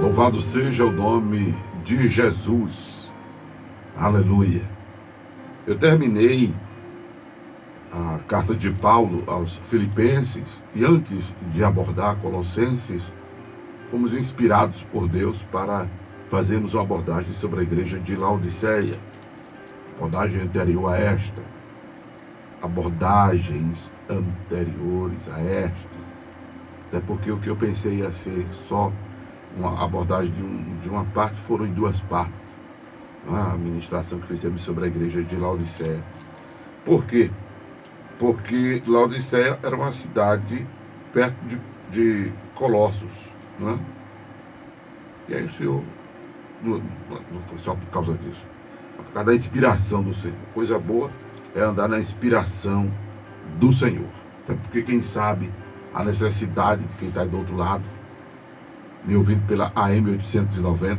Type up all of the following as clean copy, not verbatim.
Louvado seja o nome de Jesus. Aleluia. Eu terminei a carta de Paulo aos Filipenses e antes de abordar Colossenses, fomos inspirados por Deus para fazermos uma abordagem sobre a igreja de Laodiceia. Abordagem anterior a esta. Abordagens anteriores a esta. Até porque o que eu pensei ia ser só uma abordagem de uma parte, foram em duas partes. A ministração que fizemos sobre a igreja de Laodiceia. Por quê? Porque Laodiceia era uma cidade perto de Colossos, né? E aí o Senhor, não foi só por causa disso, por causa da inspiração do Senhor. Coisa boa é andar na inspiração do Senhor. Até porque quem sabe a necessidade de quem está do outro lado, me ouvindo pela AM 890,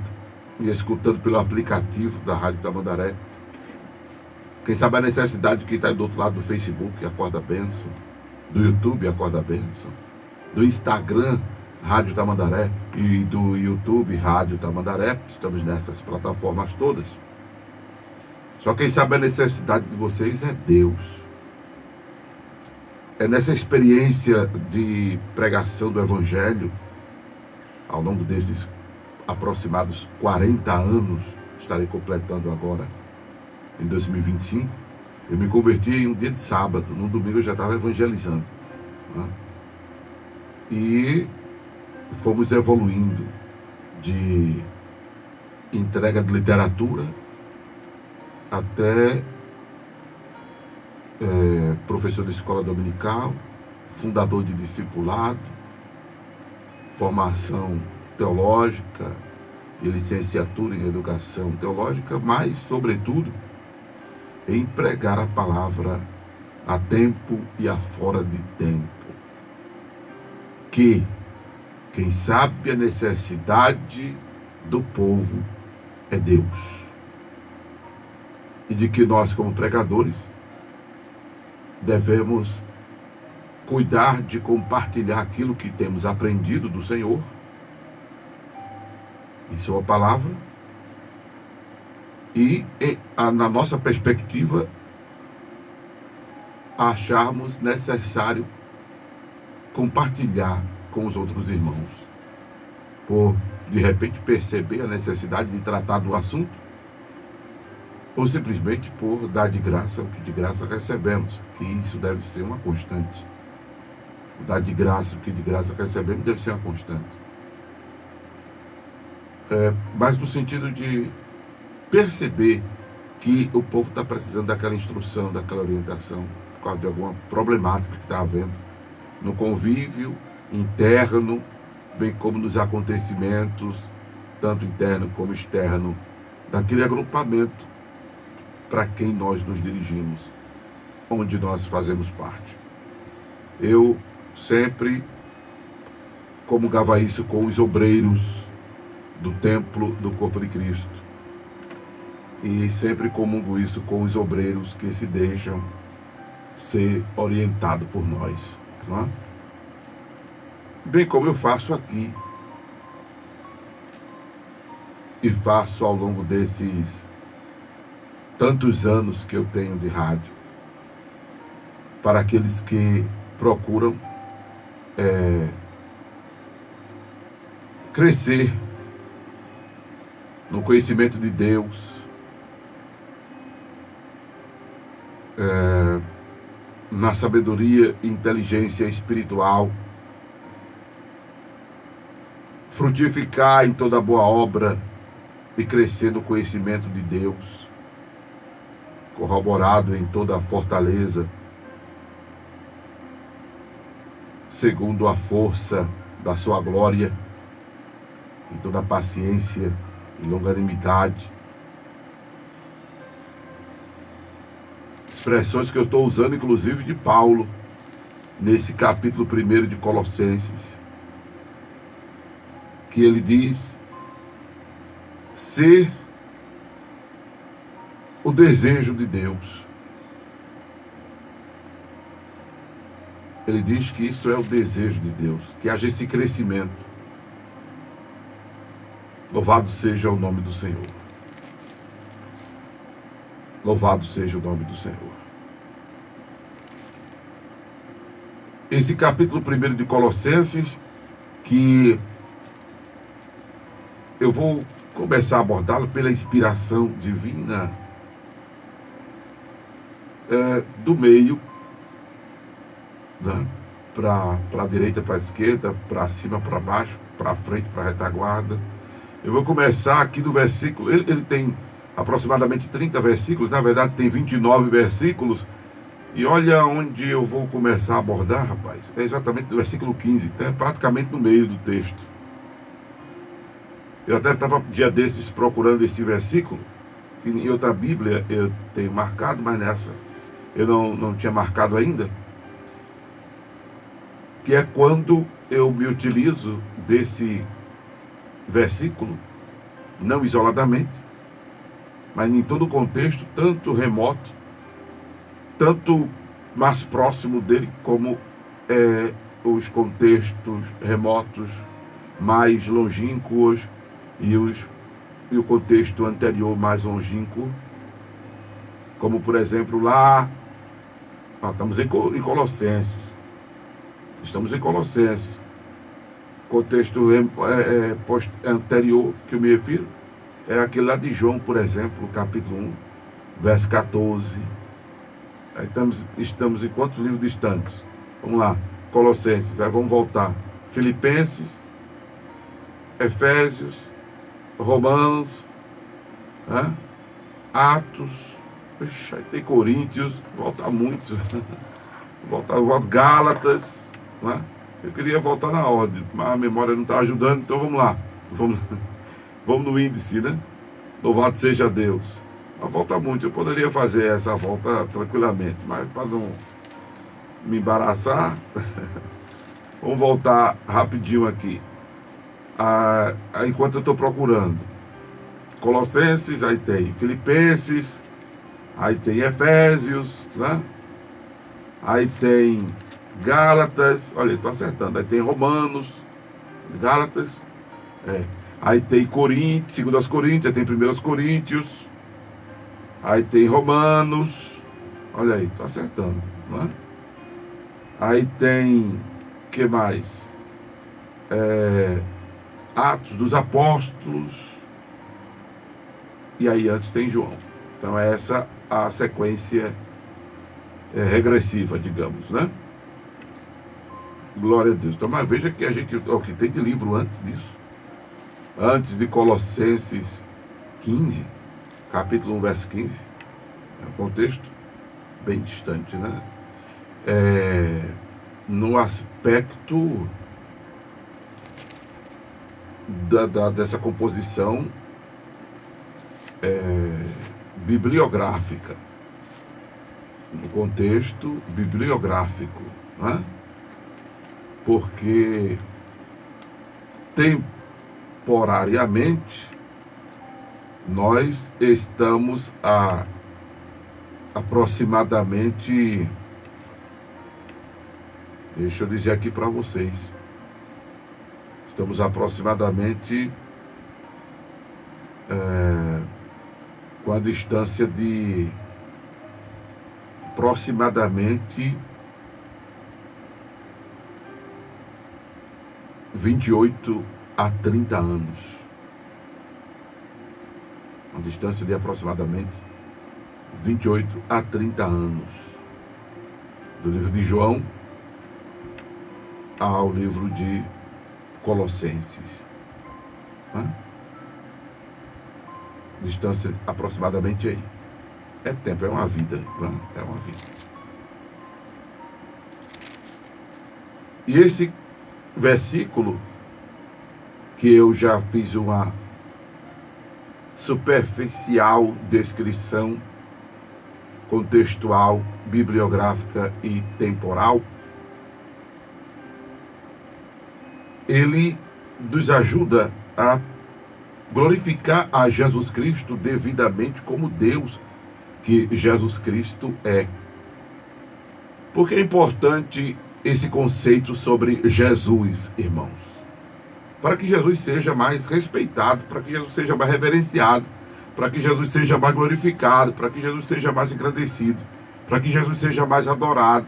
e escutando pelo aplicativo da Rádio Tamandaré. Quem sabe a necessidade de quem está do outro lado do Facebook, Acorda Bênção, do YouTube, Acorda Bênção, do Instagram, Rádio Tamandaré, e do YouTube, Rádio Tamandaré. Estamos nessas plataformas todas. Só quem sabe a necessidade de vocês é Deus. É nessa experiência de pregação do Evangelho, ao longo desses aproximados 40 anos, estarei completando agora, em 2025, eu me converti em um dia de sábado, no domingo eu já estava evangelizando, né? E fomos evoluindo de entrega de literatura até professor de escola dominical, fundador de discipulado, formação teológica e licenciatura em educação teológica, mas, sobretudo, em pregar a palavra a tempo e a fora de tempo. Que quem sabe a necessidade do povo é Deus. E de que nós, como pregadores, devemos cuidar de compartilhar aquilo que temos aprendido do Senhor, em sua palavra, e na nossa perspectiva, acharmos necessário compartilhar com os outros irmãos, por de repente perceber a necessidade de tratar do assunto, ou simplesmente por dar de graça o que de graça recebemos, que isso deve ser uma constante. Dar de graça o que de graça recebemos deve ser uma constante. Mas no sentido de perceber que o povo está precisando daquela instrução, daquela orientação, por causa de alguma problemática que está havendo no convívio interno, bem como nos acontecimentos, tanto interno como externo, daquele agrupamento para quem nós nos dirigimos, onde nós fazemos parte. Eu sempre comungava isso com os obreiros do templo do corpo de Cristo, e sempre comungo isso com os obreiros que se deixam ser orientados por nós, não é? Bem como eu faço aqui e faço ao longo desses tantos anos que eu tenho de rádio, para aqueles que procuram crescer no conhecimento de Deus, na sabedoria e inteligência espiritual, frutificar em toda boa obra e crescer no conhecimento de Deus, corroborado em toda a fortaleza, segundo a força da sua glória, em toda a paciência e longanimidade. Expressões que eu estou usando, inclusive, de Paulo, nesse capítulo 1 de Colossenses, que ele diz ser o desejo de Deus. Ele diz que isso é o desejo de Deus, que haja esse crescimento. Louvado seja o nome do Senhor. Louvado seja o nome do Senhor. Esse capítulo 1 de Colossenses, que eu vou começar a abordá-lo pela inspiração divina, do meio, né, para a direita, para a esquerda, para cima, para baixo, para frente, para a retaguarda. Eu vou começar aqui do versículo, ele tem aproximadamente 30 versículos, na verdade tem 29 versículos, e olha onde eu vou começar a abordar, rapaz, é exatamente do versículo 15, então é praticamente no meio do texto. Eu até estava dia desses procurando esse versículo, que em outra Bíblia eu tenho marcado, mas nessa eu não tinha marcado ainda, que é quando eu me utilizo desse versículo, não isoladamente, mas em todo o contexto, tanto remoto, tanto mais próximo dele, como os contextos remotos mais longínquos e o contexto anterior mais longínquo, como por exemplo lá, estamos em Colossenses, contexto anterior que eu me refiro é aquele lá de João, por exemplo, capítulo 1, verso 14. Aí estamos em quantos livros distantes? Vamos lá, Colossenses, aí vamos voltar. Filipenses, Efésios, Romanos, né? Atos, puxa, aí tem Coríntios, volta muito, volta Gálatas, né? Eu queria voltar na ordem, mas a memória não está ajudando, então vamos lá, vamos no índice, né? Louvado seja Deus. Mas volta muito, eu poderia fazer essa volta tranquilamente, mas para não me embaraçar, vamos voltar rapidinho aqui. Enquanto eu estou procurando Colossenses, aí tem Filipenses, aí tem Efésios, né? Aí tem Gálatas, olha, estou acertando, aí tem Romanos, Gálatas, aí tem Coríntios, 2 Coríntios, aí tem 1 Coríntios, aí tem Romanos, olha aí, estou acertando, né? Aí tem, que mais? Atos dos Apóstolos, e aí antes tem João. Então é essa a sequência regressiva, digamos, né? Glória a Deus. Então, mas veja que o que tem de livro antes disso, antes de Colossenses 15, capítulo 1, verso 15, é um contexto bem distante, né? No aspecto dessa composição bibliográfica, no contexto bibliográfico, né? Porque temporariamente nós estamos a aproximadamente, deixa eu dizer aqui para vocês, estamos aproximadamente com a distância de aproximadamente 28 a 30 anos. Uma distância de aproximadamente 28 a 30 anos. Do livro de João ao livro de Colossenses. Distância aproximadamente aí. É tempo, é uma vida. É uma vida. E esse versículo, que eu já fiz uma superficial descrição contextual, bibliográfica e temporal, ele nos ajuda a glorificar a Jesus Cristo devidamente como Deus que Jesus Cristo é. Porque é importante esse conceito sobre Jesus, irmãos. para que Jesus seja mais respeitado, para que Jesus seja mais reverenciado, para que Jesus seja mais glorificado, para que Jesus seja mais engrandecido, para que Jesus seja mais adorado,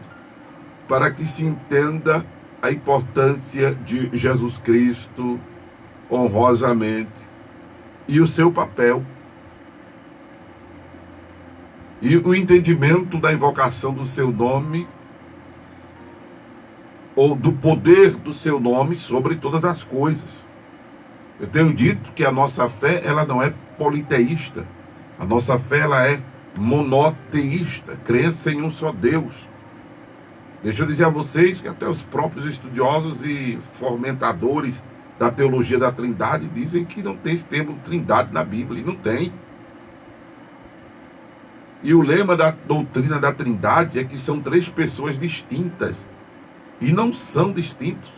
para que se entenda a importância de Jesus Cristo honrosamente e o seu papel. E o entendimento da invocação do seu nome, ou do poder do seu nome sobre todas as coisas. Eu tenho dito que a nossa fé, ela não é politeísta. A nossa fé, ela é monoteísta, crença em um só Deus. Deixa eu dizer a vocês que até os próprios estudiosos e fomentadores da teologia da Trindade dizem que não tem esse termo Trindade na Bíblia, e não tem. E o lema da doutrina da Trindade é que são três pessoas distintas. E não são distintos.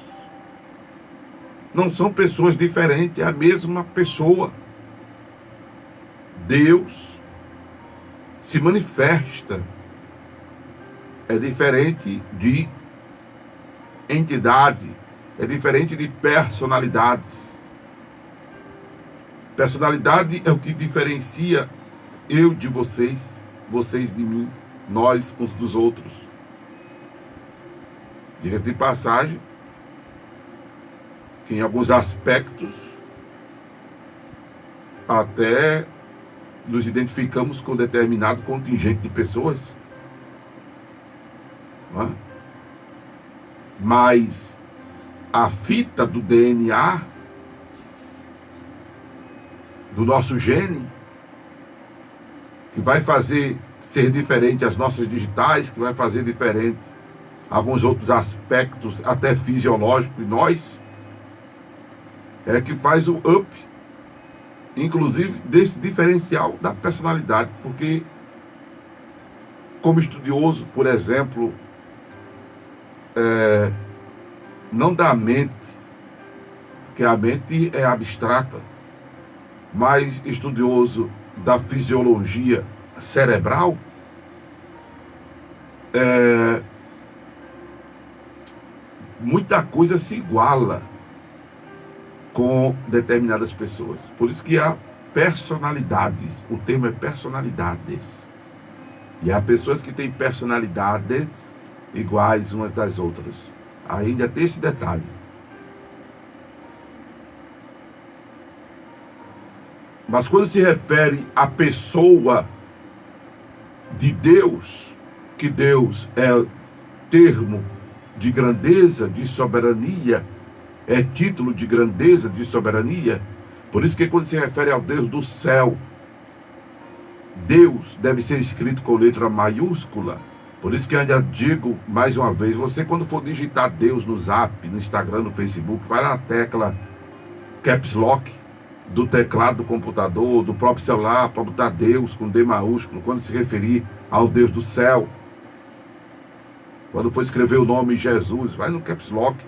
Não são pessoas diferentes, é a mesma pessoa. Deus se manifesta. É diferente de entidade, é diferente de personalidades. Personalidade é o que diferencia eu de vocês, vocês de mim, nós uns dos outros. Diga-se de passagem, que em alguns aspectos até nos identificamos com determinado contingente de pessoas, não é? Mas a fita do DNA, do nosso gene, que vai fazer ser diferente as nossas digitais, que vai fazer diferente alguns outros aspectos, até fisiológicos, em nós, é que faz o up, inclusive, desse diferencial da personalidade. Porque, como estudioso, por exemplo, não da mente, porque a mente é abstrata, mas estudioso da fisiologia cerebral, muita coisa se iguala com determinadas pessoas. Por isso que há personalidades, o termo é personalidades. E há pessoas que têm personalidades iguais umas das outras. Ainda tem esse detalhe. Mas quando se refere à pessoa de Deus, que Deus é termo de grandeza, de soberania, é título de grandeza, de soberania. Por isso que quando se refere ao Deus do céu, Deus deve ser escrito com letra maiúscula. Por isso que eu ainda digo mais uma vez, você quando for digitar Deus no Zap, no Instagram, no Facebook, vai na tecla Caps Lock do teclado do computador, do próprio celular, para botar Deus com D maiúsculo, quando se referir ao Deus do céu. Quando for escrever o nome Jesus, vai no Caps Lock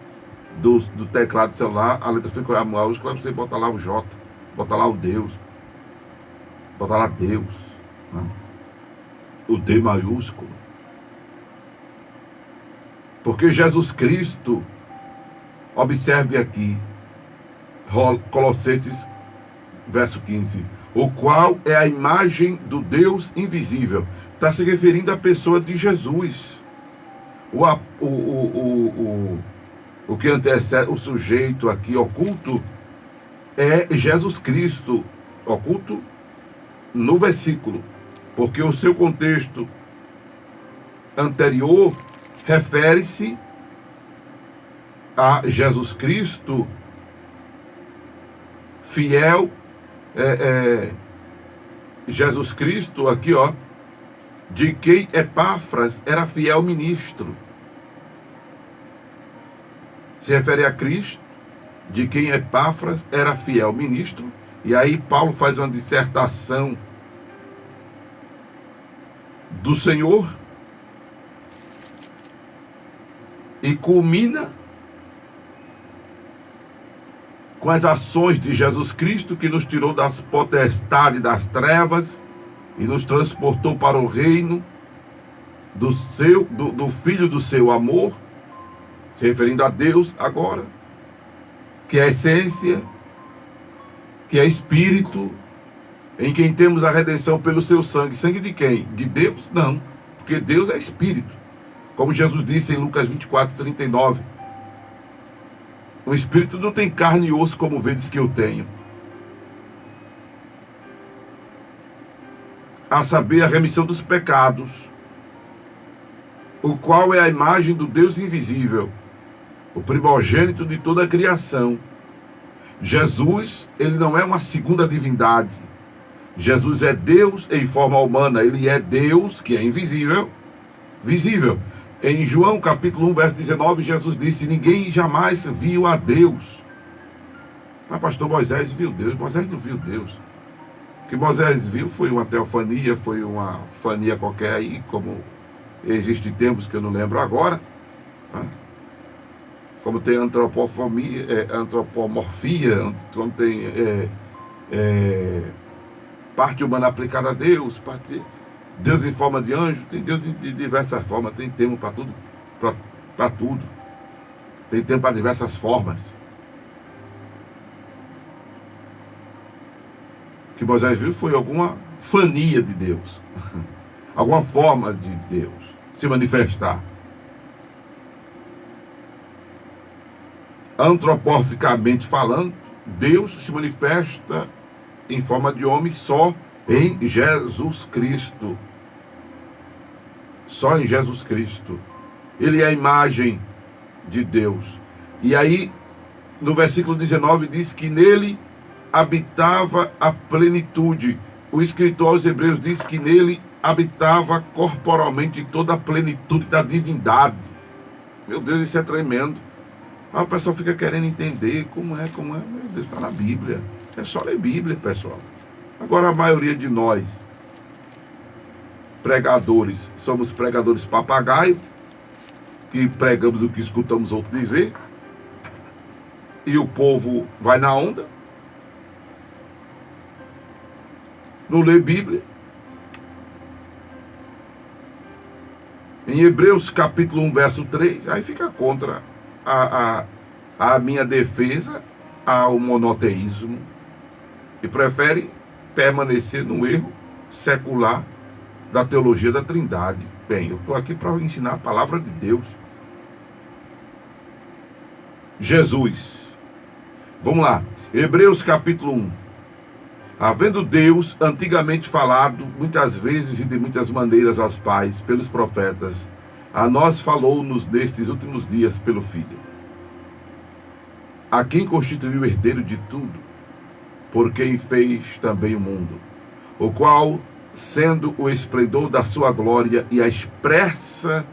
do teclado do celular, a letra fica maiúscula, você bota lá o J, bota lá o Deus, bota lá Deus, né? O D maiúsculo. Porque Jesus Cristo, observe aqui, Colossenses, verso 15, o qual é a imagem do Deus invisível. Está se referindo à pessoa de Jesus. O que antecede o sujeito aqui oculto é Jesus Cristo, oculto no versículo, porque o seu contexto anterior refere-se a Jesus Cristo fiel, Jesus Cristo aqui, ó, de quem Epáfras era fiel ministro. Se refere a Cristo, de quem Epáfras era fiel ministro. E aí Paulo faz uma dissertação do Senhor e culmina com as ações de Jesus Cristo, que nos tirou das potestades das trevas e nos transportou para o reino do Filho do seu amor, se referindo a Deus agora, que é essência, que é espírito, em quem temos a redenção pelo seu sangue. Sangue de quem? De Deus? Não, porque Deus é espírito. Como Jesus disse em Lucas 24:39. O espírito não tem carne e osso como vedes que eu tenho. A saber, a remissão dos pecados, o qual é a imagem do Deus invisível, o primogênito de toda a criação. Jesus, ele não é uma segunda divindade. Jesus é Deus em forma humana. Ele é Deus, que é invisível, visível. Em João capítulo 1, verso 19, Jesus disse: ninguém jamais viu a Deus. Mas pastor, Moisés viu Deus. Moisés não viu Deus. O que Moisés viu foi uma teofania, foi uma fania qualquer aí, como existem tempos que eu não lembro agora, né? Como tem antropomorfia, como tem parte humana aplicada a Deus, Deus em forma de anjo, tem Deus de diversas formas, tem termo para tudo, para tudo, tem termo para diversas formas. O que Moisés viu foi alguma fania de Deus, alguma forma de Deus se manifestar. Antropoforicamente falando, Deus se manifesta em forma de homem só em Jesus Cristo. Só em Jesus Cristo. Ele é a imagem de Deus. E aí, no versículo 19, diz que nele habitava a plenitude. O escritor aos Hebreus diz que nele habitava corporalmente toda a plenitude da divindade. Meu Deus, isso é tremendo. Aí o pessoal fica querendo entender como é. Meu Deus, está na Bíblia. É só ler Bíblia, pessoal. Agora, a maioria de nós, pregadores, somos pregadores papagaio, que pregamos o que escutamos outro dizer, e o povo vai na onda, não lê Bíblia. Em Hebreus capítulo 1, verso 3, aí fica contra a minha defesa ao monoteísmo e prefere permanecer no erro secular da teologia da Trindade. Bem, eu estou aqui para ensinar a palavra de Deus. Jesus. Vamos lá. Hebreus capítulo 1. Havendo Deus antigamente falado muitas vezes e de muitas maneiras aos pais pelos profetas, a nós falou-nos nestes últimos dias pelo Filho, a quem constituiu o herdeiro de tudo, por quem fez também o mundo, o qual, sendo o esplendor da sua glória e a expressa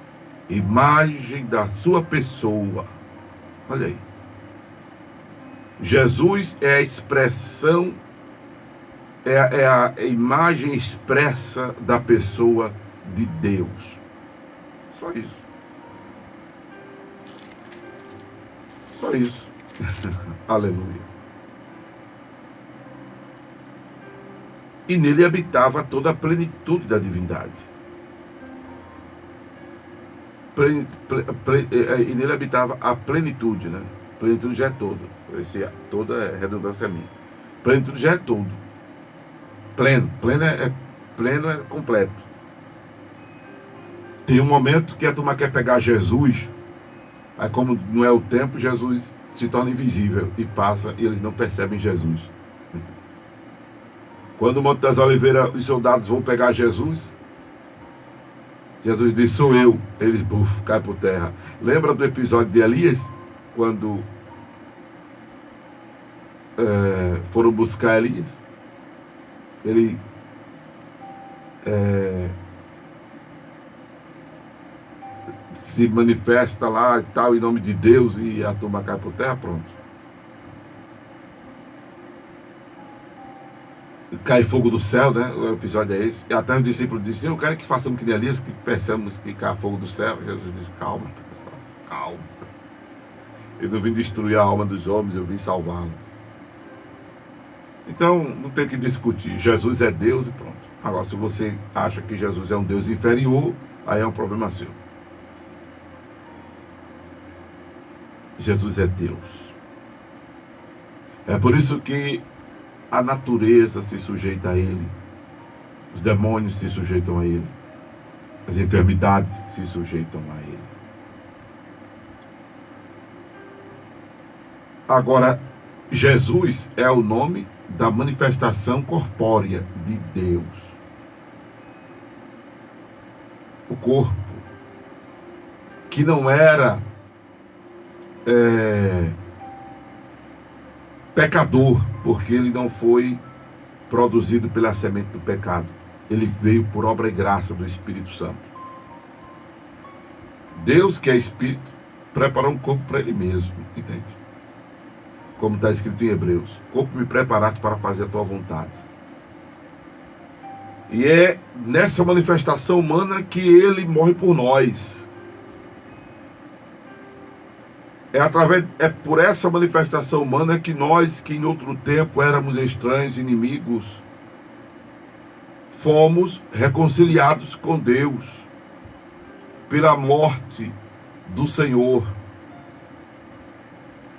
imagem da sua pessoa. Olha aí. Jesus é a expressão, é a imagem expressa da pessoa de Deus. Só isso. Só isso. Aleluia. E nele habitava toda a plenitude da divindade. E nele habitava a plenitude, né? Plenitude já é todo. Toda é redundância minha. Plenitude já é todo. Pleno. Pleno é completo. Tem um momento que a turma quer pegar Jesus, aí como não é o tempo, Jesus se torna invisível e passa e eles não percebem Jesus. Quando o Monte das Oliveiras, os soldados vão pegar Jesus, Jesus diz: sou eu. Eles, cai por terra. Lembra do episódio de Elias? Quando foram buscar Elias? Ele se manifesta lá e tal, em nome de Deus, e a turma cai por terra, pronto. Cai fogo do céu, né? O episódio é esse. E até os discípulos dizem: eu quero que façamos que nem Elias, que peçamos que cai fogo do céu. Jesus diz: calma, pessoal, calma. Eu não vim destruir a alma dos homens, eu vim salvá-los. Então, não tem que discutir. Jesus é Deus e pronto. Agora, se você acha que Jesus é um Deus inferior, aí é um problema seu. Jesus é Deus. É por isso que a natureza se sujeita a ele, os demônios se sujeitam a ele, as enfermidades se sujeitam a ele. Agora, Jesus é o nome da manifestação corpórea de Deus. O corpo, que não era pecador, porque ele não foi produzido pela semente do pecado. Ele veio por obra e graça do Espírito Santo. Deus, que é Espírito, preparou um corpo para ele mesmo, entende? Como está escrito em Hebreus: corpo me preparaste para fazer a tua vontade. E é nessa manifestação humana que ele morre por nós. É por essa manifestação humana que nós, que em outro tempo éramos estranhos, inimigos, fomos reconciliados com Deus pela morte do Senhor,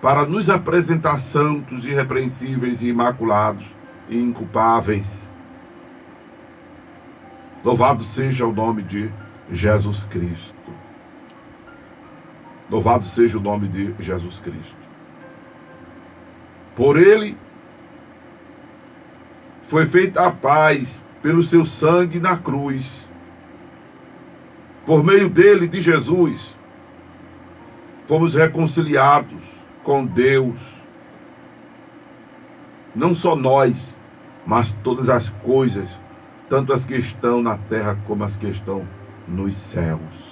para nos apresentar santos, irrepreensíveis e imaculados e inculpáveis. Louvado seja o nome de Jesus Cristo. Louvado seja o nome de Jesus Cristo. Por ele foi feita a paz pelo seu sangue na cruz. Por meio dele, de Jesus, fomos reconciliados com Deus. Não só nós, mas todas as coisas, tanto as que estão na terra como as que estão nos céus.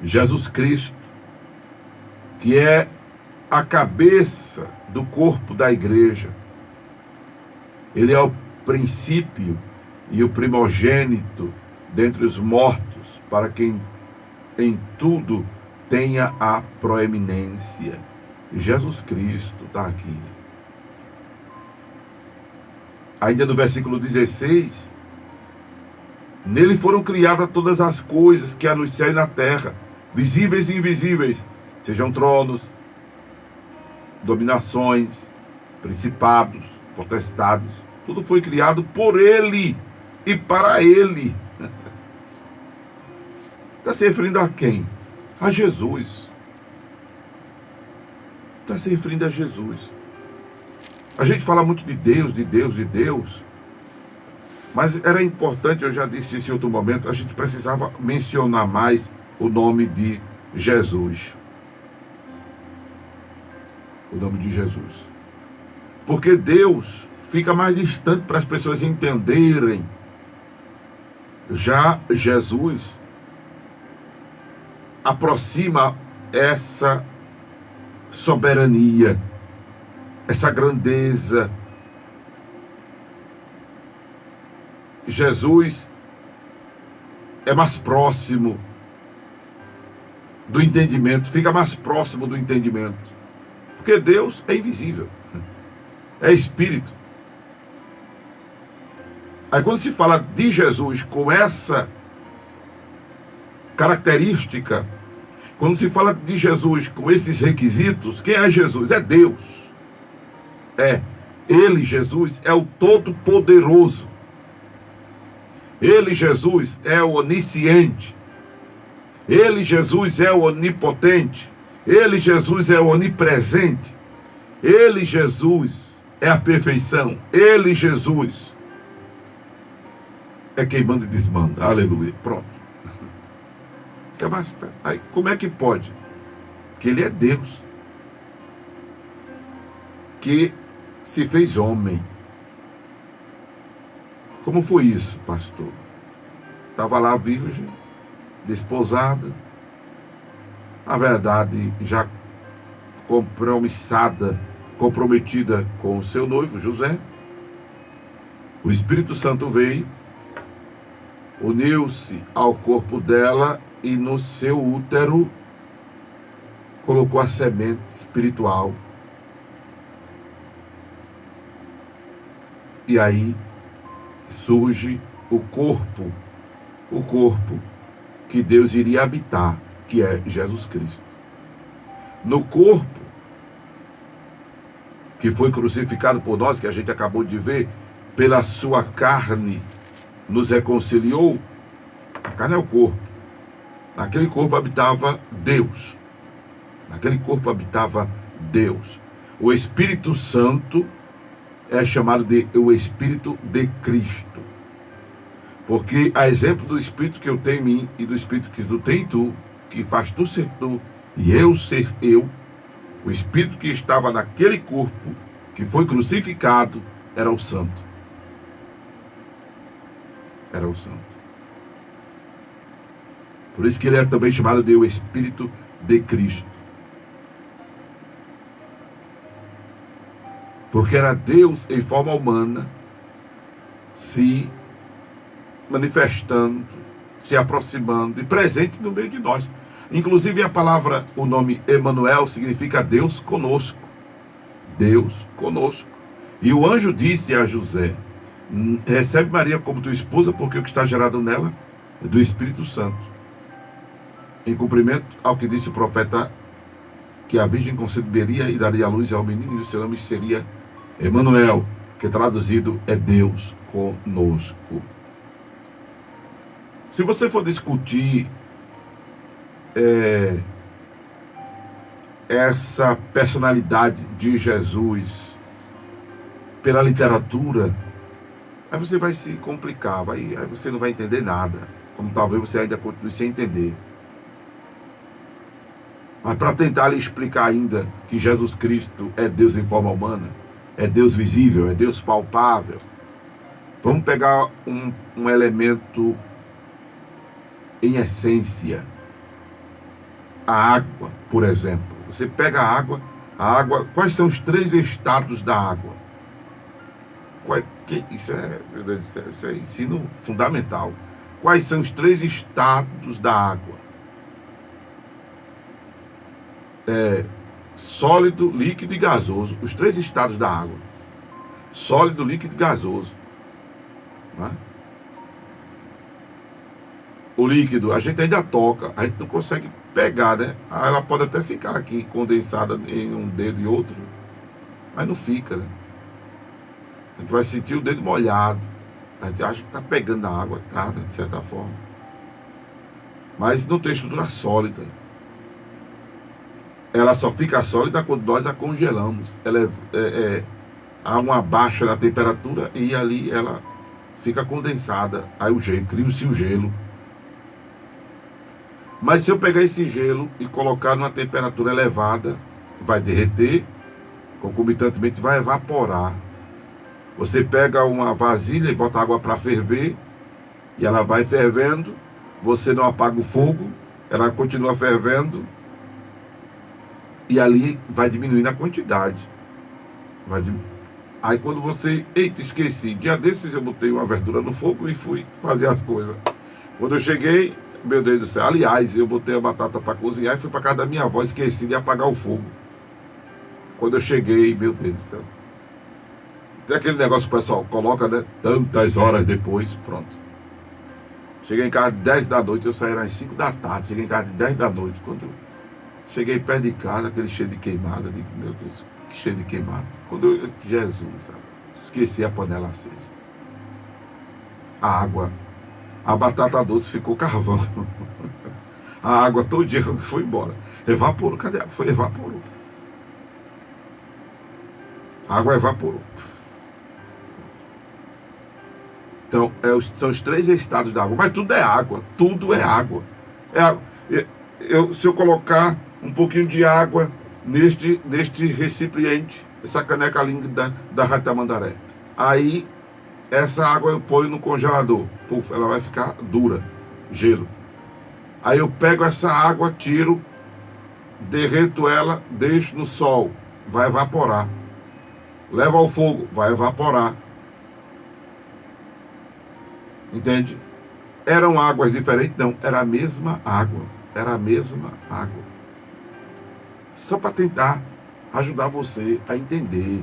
Jesus Cristo, que é a cabeça do corpo da igreja, ele é o princípio e o primogênito dentre os mortos, para quem em tudo tenha a proeminência. Jesus Cristo está aqui. Ainda no versículo 16, nele foram criadas todas as coisas que há no céu e na terra, visíveis e invisíveis, sejam tronos, dominações, principados, potestades, tudo foi criado por ele e para ele. Está se referindo a quem? A Jesus. Está se referindo a Jesus. A gente fala muito de Deus, de Deus, de Deus, mas era importante, eu já disse isso em outro momento, a gente precisava mencionar mais o nome de Jesus. O nome de Jesus. Porque Deus fica mais distante para as pessoas entenderem. Já Jesus aproxima essa soberania, essa grandeza. Jesus é mais próximo do entendimento, fica mais próximo do entendimento. Porque Deus é invisível, é Espírito. Aí quando se fala de Jesus com essa característica, quando se fala de Jesus com esses requisitos, quem é Jesus? É Deus. Ele, Jesus, é o Todo-Poderoso. Ele, Jesus, é o onisciente. Ele, Jesus, é o onipotente. Ele, Jesus, é o onipresente. Ele, Jesus, é a perfeição. Ele, Jesus, é quem manda e desmanda. Aleluia. Pronto. Aí, como é que pode? Que ele é Deus, que se fez homem. Como foi isso, pastor? Estava lá virgem, desposada, na verdade já comprometida com o seu noivo José. O Espírito Santo veio, uniu-se ao corpo dela e no seu útero colocou a semente espiritual. E aí surge o corpo que Deus iria habitar, que é Jesus Cristo. No corpo que foi crucificado por nós, que a gente acabou de ver, pela sua carne nos reconciliou. A carne é o corpo. Naquele corpo habitava Deus. Naquele corpo habitava Deus. O Espírito Santo é chamado de o Espírito de Cristo. Porque a exemplo do Espírito que eu tenho em mim e do Espírito que tu tem em tu, que faz tu ser tu e eu ser eu, o Espírito que estava naquele corpo, que foi crucificado, era o Santo. Era o Santo. Por isso que ele é também chamado de o Espírito de Cristo. Porque era Deus em forma humana, se manifestando, se aproximando e presente no meio de nós. Inclusive a palavra, o nome Emanuel significa Deus conosco. Deus conosco. E o anjo disse a José: recebe Maria como tua esposa, porque o que está gerado nela é do Espírito Santo. Em cumprimento ao que disse o profeta, que a virgem conceberia e daria a luz ao menino, e o seu nome seria Emanuel, que traduzido é Deus conosco. Se você for discutir essa personalidade de Jesus pela literatura, aí você vai se complicar, aí você não vai entender nada, como talvez você ainda continue sem entender. Mas para tentar lhe explicar ainda que Jesus Cristo é Deus em forma humana, é Deus visível, é Deus palpável, vamos pegar um elemento em essência. A água, por exemplo. Você pega a água, quais são os 3 estados da água? Isso é ensino fundamental. Quais são os 3 estados da água? Sólido, líquido e gasoso. Os 3 estados da água. Sólido, líquido e gasoso. Não é? O líquido, a gente ainda toca, a gente não consegue pegar, né? Ela pode até ficar aqui condensada em um dedo e outro, mas não fica, né? A gente vai sentir o dedo molhado. A gente acha que está pegando a água, tá, né? De certa forma. Mas não tem estrutura sólida. Ela só fica sólida quando nós a congelamos. Ela há uma baixa na temperatura e ali ela fica condensada. Aí o gelo, cria-se o gelo. Mas se eu pegar esse gelo e colocar numa temperatura elevada, vai derreter, concomitantemente vai evaporar. Você pega uma vasilha e bota água para ferver, e ela vai fervendo, você não apaga o fogo, ela continua fervendo, e ali vai diminuindo a quantidade. Aí quando você, eita, esqueci, dia desses eu botei uma verdura no fogo e fui fazer as coisas. Quando eu cheguei, meu Deus do céu, aliás, eu botei a batata para cozinhar e fui para casa da minha avó, esqueci de apagar o fogo. Quando eu cheguei, meu Deus do céu. Tem aquele negócio que o pessoal coloca, né? Tantas horas depois, pronto. Cheguei em casa de 10 da noite, eu saí às 5 da tarde, cheguei em casa de 10 da noite. Quando eu cheguei perto de casa, aquele cheiro de queimada, eu digo, meu Deus, que cheiro de queimado. Jesus, sabe? Esqueci a panela acesa. A água, a batata doce ficou carvão. A água todo dia foi embora. Evaporou, cadê a água? Evaporou. A água evaporou. Então, são os 3 estados da água. Mas tudo é água. Tudo é água. Se eu colocar um pouquinho de água neste recipiente, essa caneca linda da Ratamandaré, aí essa água eu ponho no congelador. Puf, ela vai ficar dura. Gelo. Aí eu pego essa água, tiro, derreto ela, deixo no sol. Vai evaporar. Leva ao fogo. Vai evaporar. Entende? Eram águas diferentes? Não, era a mesma água. Era a mesma água. Só para tentar ajudar você a entender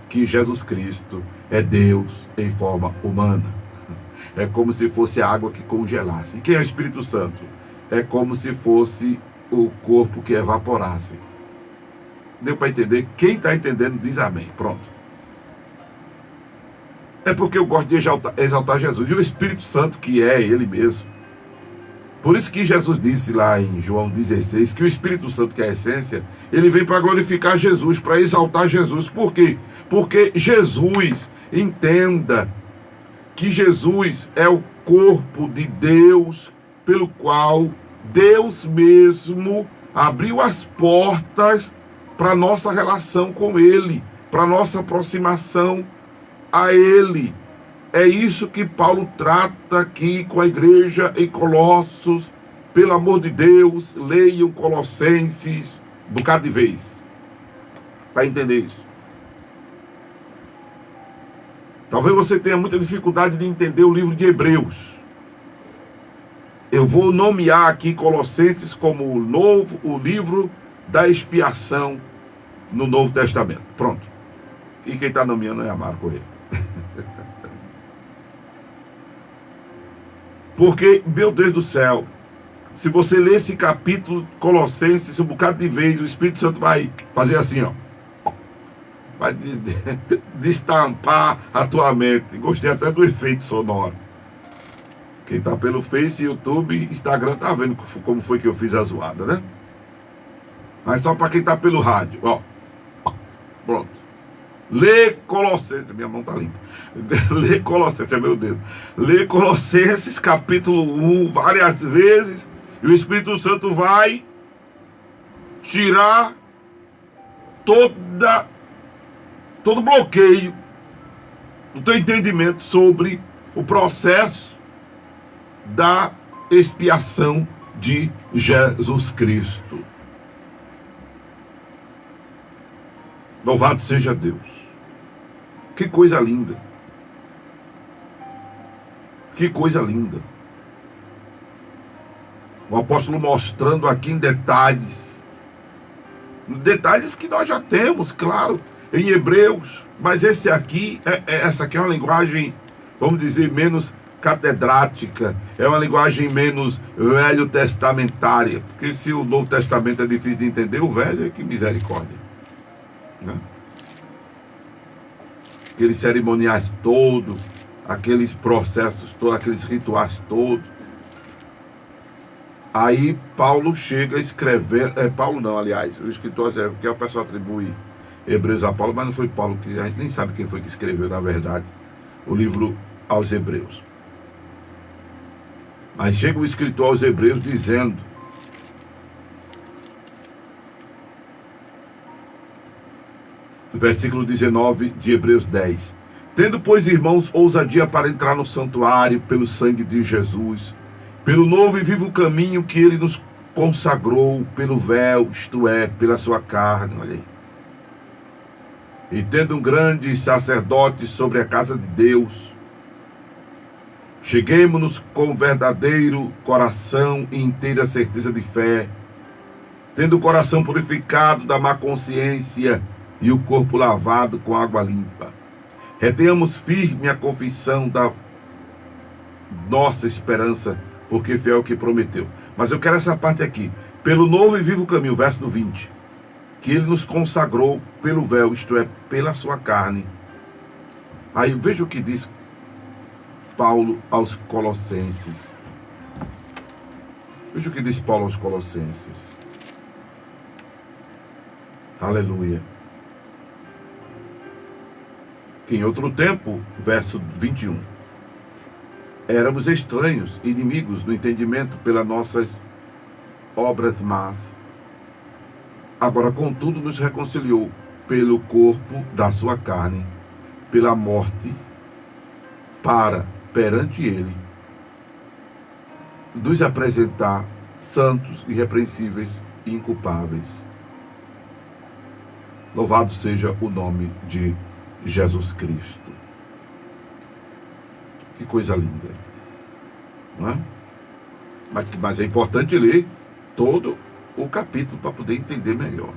que Jesus Cristo é Deus em forma humana. É como se fosse a água que congelasse. E quem é o Espírito Santo? É como se fosse o corpo que evaporasse. Deu para entender? Quem está entendendo diz amém. Pronto. É porque eu gosto de exaltar Jesus. E o Espírito Santo, que é Ele mesmo. Por isso que Jesus disse lá em João 16, que o Espírito Santo, que é a essência, ele vem para glorificar Jesus, para exaltar Jesus. Por quê? Porque Jesus, entenda que Jesus é o corpo de Deus, pelo qual Deus mesmo abriu as portas para a nossa relação com Ele, para a nossa aproximação a Ele. É isso que Paulo trata aqui com a igreja em Colossos. Pelo amor de Deus, leiam Colossenses um bocado de vez, para entender isso. Talvez você tenha muita dificuldade de entender o livro de Hebreus. Eu vou nomear aqui Colossenses como o livro da expiação no Novo Testamento. Pronto. E quem está nomeando é Amaro Correia. Porque, meu Deus do céu, se você ler esse capítulo Colossenses um bocado de vez, o Espírito Santo vai fazer assim, ó. Vai destampar a tua mente. Gostei até do efeito sonoro. Quem está pelo Face, YouTube, Instagram, tá vendo como foi que eu fiz a zoada, né? Mas só para quem está pelo rádio, ó. Pronto. Lê Colossenses, minha mão tá limpa. Lê Colossenses, é meu dedo. Lê Colossenses, capítulo 1, várias vezes, e o Espírito Santo vai tirar todo bloqueio do teu entendimento sobre o processo da expiação de Jesus Cristo. Louvado seja Deus. Que coisa linda. Que coisa linda. O apóstolo mostrando aqui em detalhes. Detalhes que nós já temos, claro, em Hebreus. Mas essa aqui é uma linguagem, vamos dizer, menos catedrática. É uma linguagem menos velho testamentária. Porque se o Novo Testamento é difícil de entender, o velho é que misericórdia. Né? Aqueles cerimoniais todos, aqueles processos todos, aqueles rituais todos. Aí Paulo chega a escrever, Paulo não, aliás, o escritor, porque a pessoa atribui Hebreus a Paulo, mas não foi Paulo, que a gente nem sabe quem foi que escreveu, na verdade, o livro aos Hebreus. Mas chega o escritor aos Hebreus dizendo: versículo 19 de Hebreus 10. Tendo, pois, irmãos, ousadia para entrar no santuário pelo sangue de Jesus, pelo novo e vivo caminho que ele nos consagrou, pelo véu, isto é, pela sua carne, olha aí. E tendo um grande sacerdote sobre a casa de Deus, cheguemo-nos com verdadeiro coração e inteira certeza de fé, tendo o coração purificado da má consciência e o corpo lavado com água limpa. Retenhamos firme a confissão da nossa esperança, porque fiel é o que prometeu. Mas eu quero essa parte aqui. Pelo novo e vivo caminho, verso 20. Que ele nos consagrou pelo véu, isto é, pela sua carne. Aí veja o que diz Paulo aos Colossenses. Veja o que diz Paulo aos Colossenses. Aleluia. Que em outro tempo, verso 21, éramos estranhos, inimigos no entendimento pelas nossas obras más. Agora, contudo, nos reconciliou pelo corpo da sua carne, pela morte, para, perante ele, nos apresentar santos, irrepreensíveis e inculpáveis. Louvado seja o nome de Jesus Cristo. Que coisa linda, não é? Mas é importante ler todo o capítulo para poder entender melhor.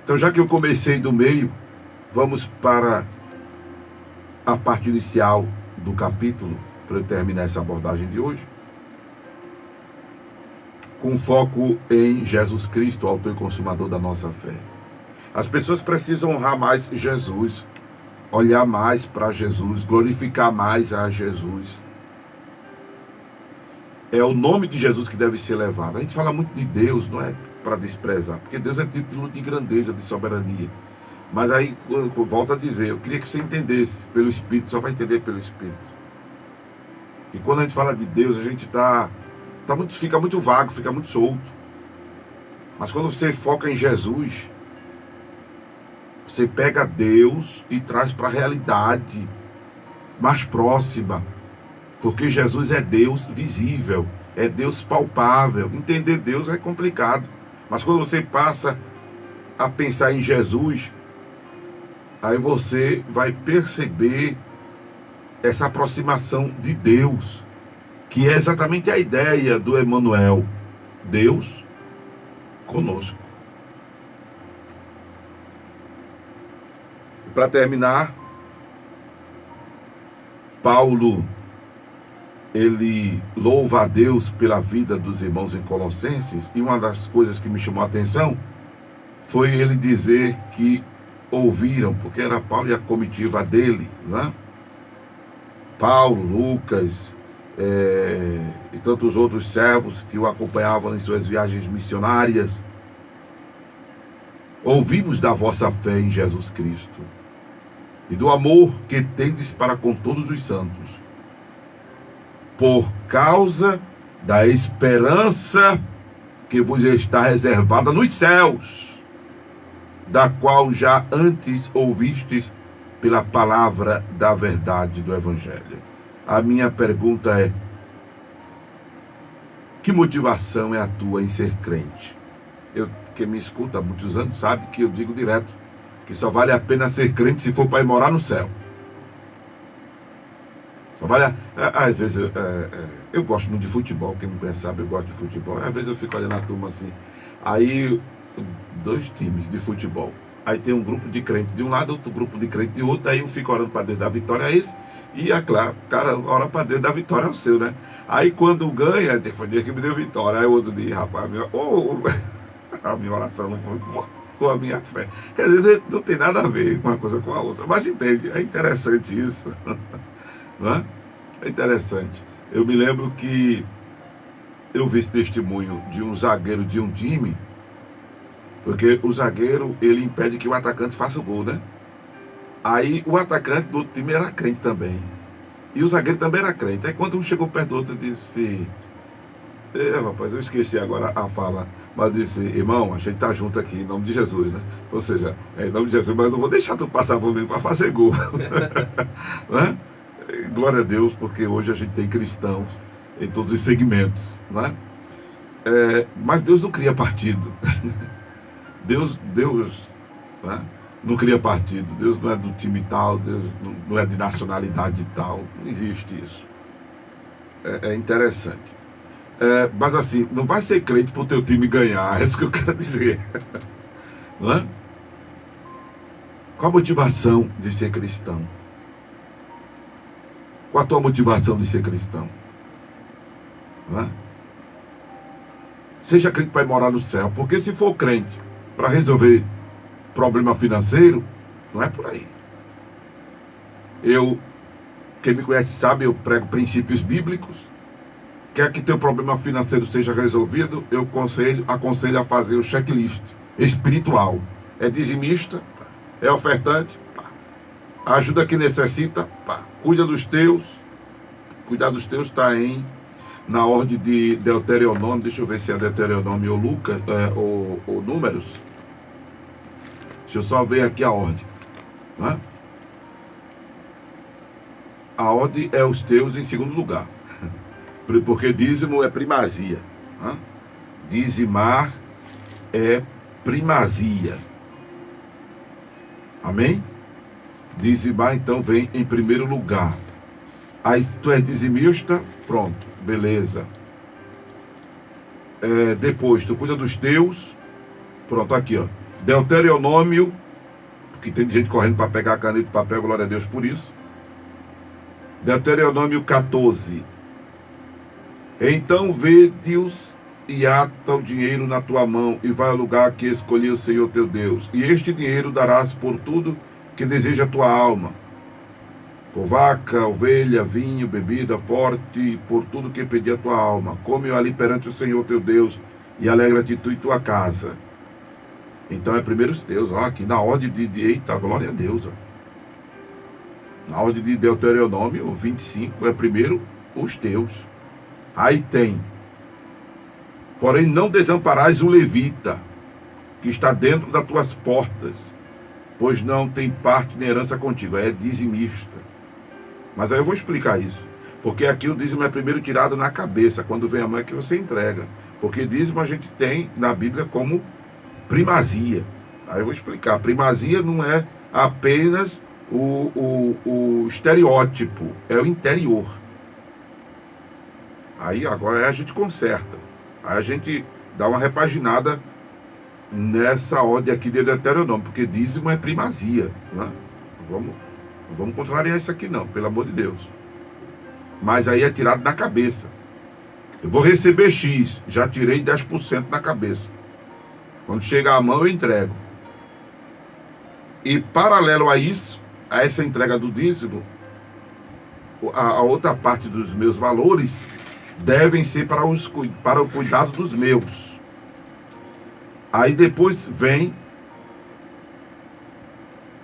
Então, já que eu comecei do meio, vamos para a parte inicial do capítulo, para eu terminar essa abordagem de hoje. com foco em Jesus Cristo, autor e consumador da nossa fé. As pessoas precisam honrar mais Jesus, olhar mais para Jesus, glorificar mais a Jesus. É o nome de Jesus que deve ser levado. A gente fala muito de Deus, não é para desprezar, porque Deus é título de grandeza, de soberania. Mas aí, eu volto a dizer, eu queria que você entendesse pelo Espírito, só vai entender pelo Espírito. Que quando a gente fala de Deus, a gente fica muito vago, fica muito solto. Mas quando você foca em Jesus, você pega Deus e traz para a realidade mais próxima. Porque Jesus é Deus visível, é Deus palpável. Entender Deus é complicado. Mas quando você passa a pensar em Jesus, aí você vai perceber essa aproximação de Deus, que é exatamente a ideia do Emmanuel, Deus conosco. E para terminar, Paulo, ele louva a Deus pela vida dos irmãos em Colossenses, e uma das coisas que me chamou a atenção foi ele dizer que ouviram, porque era Paulo e a comitiva dele, né? Paulo, Lucas, e tantos outros servos que o acompanhavam em suas viagens missionárias. Ouvimos da vossa fé em Jesus Cristo e do amor que tendes para com todos os santos, por causa da esperança que vos está reservada nos céus, da qual já antes ouvistes pela palavra da verdade do Evangelho. A minha pergunta é: que motivação é a tua em ser crente? Quem me escuta há muitos anos sabe que eu digo direto que só vale a pena ser crente se for para ir morar no céu. Só vale às vezes eu gosto muito de futebol, quem me conhece sabe, eu gosto de futebol. Às vezes eu fico olhando a turma assim, aí 2 times de futebol, aí tem um grupo de crente de um lado, outro grupo de crente de outro, aí eu fico orando para Deus da vitória a esse, e é claro, o cara ora para Deus da vitória ao seu, né? Aí quando ganha, foi Deus que me deu vitória. Aí o outro diz, rapaz, a minha oração não foi forte com a minha fé. Quer dizer, não tem nada a ver uma coisa com a outra, mas entende, é interessante isso. Não é? É interessante. Eu me lembro que eu vi esse testemunho de um zagueiro de um time, porque o zagueiro, ele impede que o atacante faça o gol, né? Aí o atacante do outro time era crente também, e o zagueiro também era crente. Aí quando um chegou perto do outro, disse, rapaz, eu esqueci agora a fala, mas disse, irmão, a gente tá junto aqui em nome de Jesus, né? Ou seja, em nome de Jesus, mas eu não vou deixar tu passar por mim para fazer gol. Né? Glória a Deus, porque hoje a gente tem cristãos em todos os segmentos, né? Mas Deus não cria partido. Deus, né? Não cria partido. Deus não é do time tal, Deus não é de nacionalidade tal. Não existe isso. É interessante. Mas assim, não vai ser crente para o teu time ganhar, é isso que eu quero dizer. Não é? Qual a motivação de ser cristão? Qual a tua motivação de ser cristão? Não é? Seja crente para ir morar no céu, porque se for crente para resolver problema financeiro, não é por aí. Quem me conhece sabe, eu prego princípios bíblicos. Quer que teu problema financeiro seja resolvido, eu aconselho a fazer o checklist espiritual. É dizimista, é ofertante, ajuda quem necessita, cuida dos teus. Cuidar dos teus está na ordem de Deuteronômio. Deixa eu ver se é Deuteronômio ou Lucas, ou Números. Deixa eu só ver aqui a ordem, né? A ordem é os teus em segundo lugar, porque dízimo é primazia, né? Dizimar é primazia. Amém? Dizimar então vem em primeiro lugar. Aí tu é dizimista, pronto, beleza. Depois tu cuida dos teus, pronto, aqui ó, Deuteronômio, porque tem gente correndo para pegar a caneta e papel, glória a Deus por isso. Deuteronômio 14. Então vede-os e ata o dinheiro na tua mão, e vai ao lugar que escolheu o Senhor teu Deus. E este dinheiro darás por tudo que deseja a tua alma, por vaca, ovelha, vinho, bebida forte, por tudo que pedir a tua alma. Come-o ali perante o Senhor teu Deus, e alegra-te tu e tua casa. Então é primeiro os teus, ó, aqui na ordem eita, glória a Deus, ó. Na ordem de Deuteronômio 25, é primeiro os teus. Aí tem: porém não desamparás o levita, que está dentro das tuas portas, pois não tem parte nem herança contigo, é dizimista. Mas aí eu vou explicar isso, porque aqui o dízimo é primeiro tirado na cabeça, quando vem a mão é que você entrega, porque dízimo a gente tem na Bíblia como primazia. Aí eu vou explicar: primazia não é apenas o estereótipo, é o interior. Aí agora a gente conserta, aí a gente dá uma repaginada nessa ordem aqui de Deuteronômio, porque dízimo é primazia, né? Não vamos contrariar isso aqui não, pelo amor de Deus. Mas aí é tirado na cabeça. Eu vou receber X, já tirei 10% na cabeça. Quando chegar a mão eu entrego. E paralelo a isso, a essa entrega do dízimo, a outra parte dos meus valores devem ser para o cuidado dos meus. Aí depois vem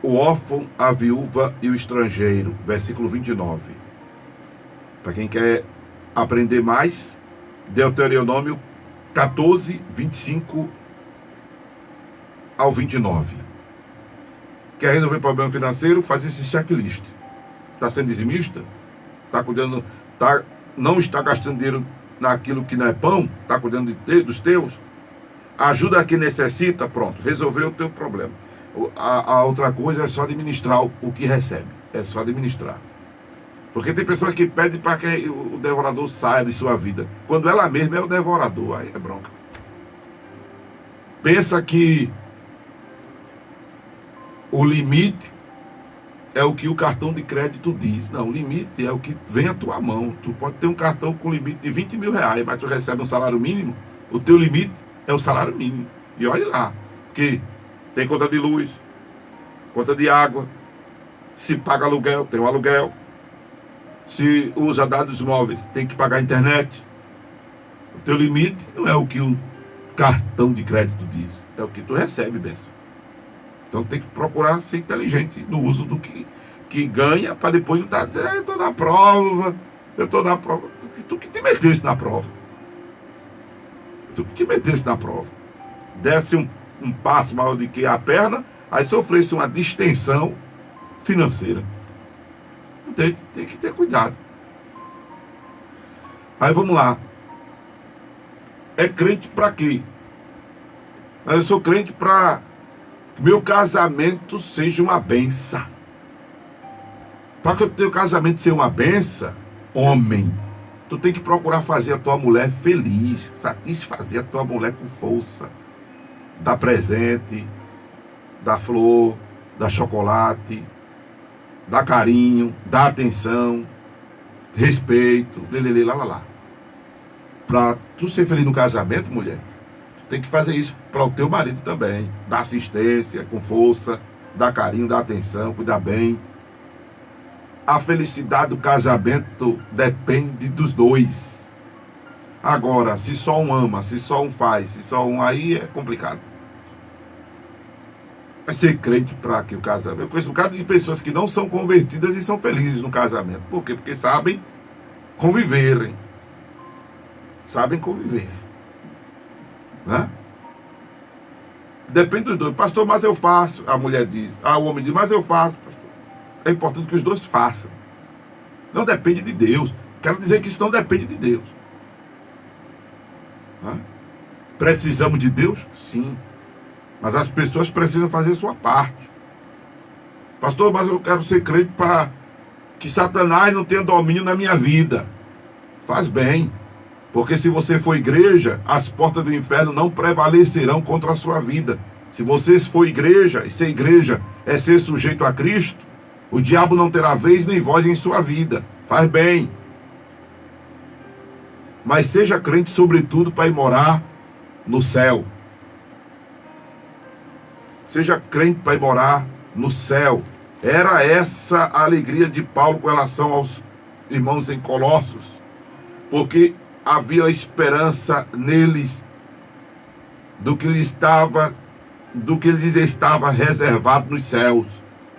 o órfão, a viúva e o estrangeiro, versículo 29. Para quem quer aprender mais, Deuteronômio 14, 25 ao 29. Quer resolver problema financeiro? Faz esse checklist. Está sendo dizimista? Está cuidando, não está gastando dinheiro naquilo que não é pão? Está cuidando dos teus? Ajuda a quem necessita? Pronto, resolveu o teu problema. A outra coisa é só administrar o que recebe. É só administrar. Porque tem pessoas que pedem para que o devorador saia de sua vida, quando ela mesma é o devorador. Aí é bronca. Pensa que o limite é o que o cartão de crédito diz. Não, o limite é o que vem à tua mão. Tu pode ter um cartão com limite de 20 mil reais, mas tu recebe um salário mínimo. O teu limite é o salário mínimo. E olha lá, porque tem conta de luz, conta de água, se paga aluguel, tem um aluguel, se usa dados móveis, tem que pagar a internet. O teu limite não é o que o cartão de crédito diz, é o que tu recebe, benção. Então tem que procurar ser inteligente no uso do que ganha, para depois não estar dizendo: eu estou na prova, Tu que te metesse na prova. Tu que te metesse na prova. Desse um passo maior do que a perna, aí sofresse uma distensão financeira. Tem que ter cuidado. Aí vamos lá. É crente para quê? Eu sou crente para que meu casamento seja uma benção. Para que o teu casamento seja uma benção, homem, tu tem que procurar fazer a tua mulher feliz, satisfazer a tua mulher com força. Dar presente, dar flor, dar chocolate, dar carinho, dar atenção, respeito, lá. Para tu ser feliz no casamento, mulher, tu tem que fazer isso para o teu marido também. Dar assistência, com força, dar carinho, dar atenção, cuidar bem. A felicidade do casamento depende dos dois. Agora, se só um ama, se só um faz, se só um, aí é complicado. Vai ser crente para que o casamento... Eu conheço um bocado de pessoas que não são convertidas e são felizes no casamento. Por quê? Porque sabem conviverem. Sabem conviver. Né? Depende dos dois. Pastor, mas eu faço. A mulher diz. O homem diz, mas eu faço, pastor. É importante que os dois façam. Não depende de Deus. Quero dizer que isso não depende de Deus. Né? Precisamos de Deus? Sim. Mas as pessoas precisam fazer a sua parte. Pastor, mas eu quero ser crente para que Satanás não tenha domínio na minha vida. Faz bem. Porque se você for igreja, as portas do inferno não prevalecerão contra a sua vida. Se você for igreja, e ser igreja é ser sujeito a Cristo, o diabo não terá vez nem voz em sua vida. Faz bem. mas seja crente sobretudo para ir morar no céu. Seja crente para ir morar no céu. Era essa a alegria de Paulo com relação aos irmãos em Colossos, porque havia esperança neles do que lhes estava reservado nos céus.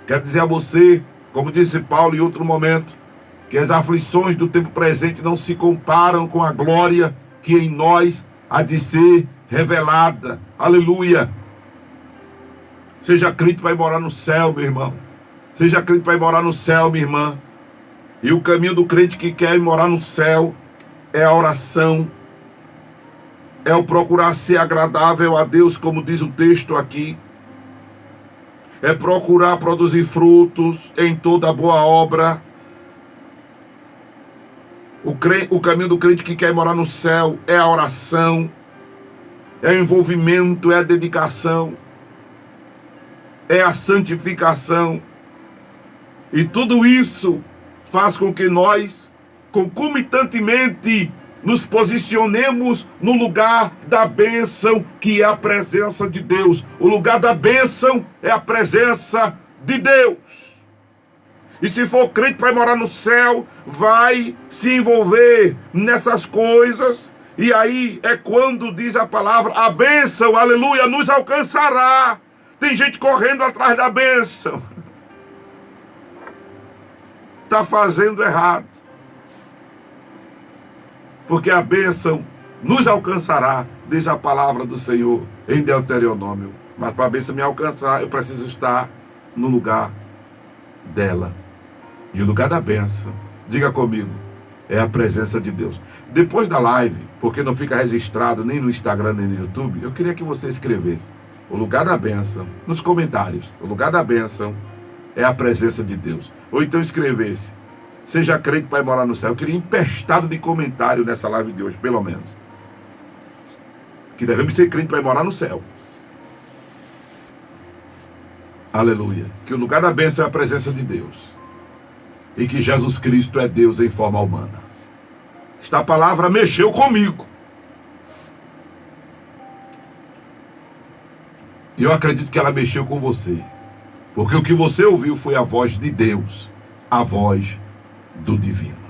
Quero dizer a você, como disse Paulo em outro momento, que as aflições do tempo presente não se comparam com a glória que em nós há de ser revelada. Aleluia! Seja crente, vai morar no céu, meu irmão. Seja crente, vai morar no céu, minha irmã. E o caminho do crente que quer morar no céu é a oração, é o procurar ser agradável a Deus, como diz o texto aqui. É procurar produzir frutos em toda boa obra. O caminho do crente que quer morar no céu é a oração, é o envolvimento, é a dedicação, é a santificação. E tudo isso faz com que nós, concomitantemente, nos posicionemos no lugar da bênção, que é a presença de Deus. O lugar da bênção é a presença de Deus. E se for crente para morar no céu, vai se envolver nessas coisas. E aí é quando diz a palavra, a bênção, aleluia, nos alcançará. Tem gente correndo atrás da bênção. Está fazendo errado. Porque a bênção nos alcançará, diz a palavra do Senhor em Deuteronômio. Mas para a bênção me alcançar, eu preciso estar no lugar dela. E o lugar da bênção, diga comigo, é a presença de Deus. Depois da live, porque não fica registrado nem no Instagram nem no YouTube, eu queria que você escrevesse o lugar da bênção nos comentários. O lugar da bênção é a presença de Deus. Ou então escrevesse, seja crente para ir morar no céu. Eu queria empestado de comentário nessa live de hoje, pelo menos. Que devemos ser crente para ir morar no céu. Aleluia. Que o lugar da bênção é a presença de Deus. E que Jesus Cristo é Deus em forma humana. Esta palavra mexeu comigo. E eu acredito que ela mexeu com você. Porque o que você ouviu foi a voz de Deus. A voz do divino.